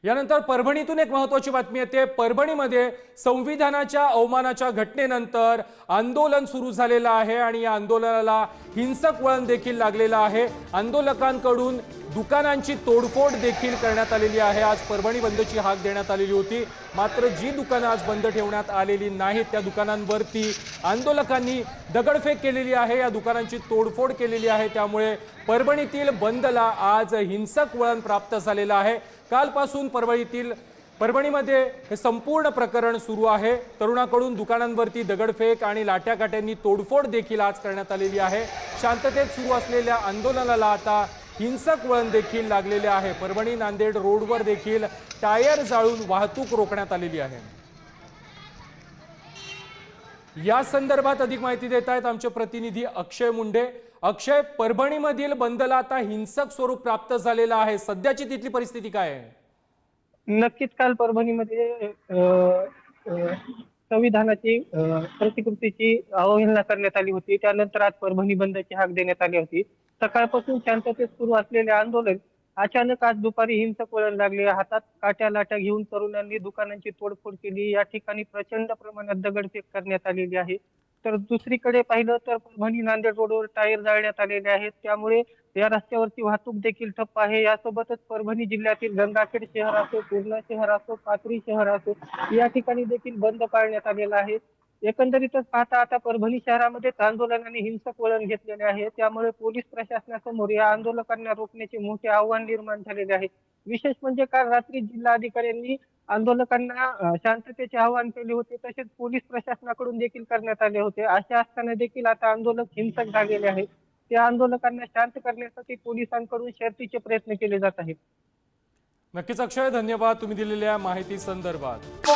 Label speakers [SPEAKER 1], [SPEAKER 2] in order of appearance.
[SPEAKER 1] यानंतर परभणीतून एक महत्त्वाची बातमी येते। परभणीमध्ये संविधानाच्या अवमानाच्या घटनेनंतर आंदोलन सुरू झालेलं आहे आणि या आंदोलनाला हिंसक वळण देखील लागलेलं आहे। आंदोलकांकडून दुकानांची तोडफोड देखील करण्यात आलेली आहे। आज परभणी बंदची हाक देण्यात आलेली होती, मात्र जी दुकानं आज बंद ठेवण्यात आलेली नाहीत त्या दुकानांवरती आंदोलकांनी दगडफेक केलेली आहे, या दुकानांची तोडफोड केलेली आहे। त्यामुळे परभणीतील बंदला आज हिंसक वळण प्राप्त झालेलं आहे। कालपासून परभणीमध्ये हे संपूर्ण प्रकरण सुरू आहे। तरुणाकडून दुकानांवरती दगडफेक आणि लाठ्याकाठ्यांनी तोडफोड देखील आज करण्यात आलेली आहे। शांततेत सुरू असलेल्या आंदोलनाला आता हिंसक वळण देखील लागलेले आहे। परभणी नांदेड रोडवर देखील टायर जाळून वाहतूक रोखण्यात आलेली आहे। या संदर्भात अधिक माहिती देत आहेत आमचे प्रतिनिधी अक्षय मुंडे। अक्षय, परभणीमधील बंदला आता हिंसक स्वरूप प्राप्त झालेलं आहे, सध्याची तिथली परिस्थिती काय आहे?
[SPEAKER 2] नक्कीच काल परभणीमध्ये संविधानाची प्रतिकृतीची अवहेलना करण्यात आली होती। त्यानंतर आज परभणी बंदची हाक देण्यात आली होती। सकाळपासून शांततेत सुरू असलेले आंदोलन अचानक आज दुपारी हिंसक वळण लागले। हातात काट्या लाट्या घेऊन तरुणांनी दुकानांची तोडफोड केली। या ठिकाणी प्रचंड प्रमाणात दगडफेक करण्यात आलेली आहे। तर दुसरीकडे पाहिलं तर परभणी नांदेड रोडवर टायर जाळण्यात आलेले आहेत, त्यामुळे या रस्त्यावरची वाहतूक देखील ठप्प आहे। यासोबतच परभणी जिल्ह्यातील गंगाखेड शहर असो, पूर्णा शहर असो, पाथरी शहर असो, या ठिकाणी देखील बंद पाळण्यात आलेला आहे। एकंदरीतच पाहता आता परभणी शहरामध्ये आंदोलनाने हिंसक वळण घेतलेले आहे, त्यामुळे पोलीस प्रशासनासमोर या आंदोलकांना रोखण्याचे मोठे आव्हान निर्माण झालेले आहे। विशेष म्हणजे काल रात्री जिल्हाधिकाऱ्यांनी आंदोलकांना शांततेचे आवाहन केले होते, तसेच पोलीस प्रशासनाकडून देखील करण्यात आले होते। अशा असताना देखील आता आंदोलक हिंसक झालेले आहेत। त्या आंदोलकांना शांत करण्यासाठी पोलिसांकडून शर्थीचे प्रयत्न केले जात आहेत।
[SPEAKER 1] नक्कीच अक्षय, धन्यवाद तुम्ही दिलेल्या माहिती संदर्भात।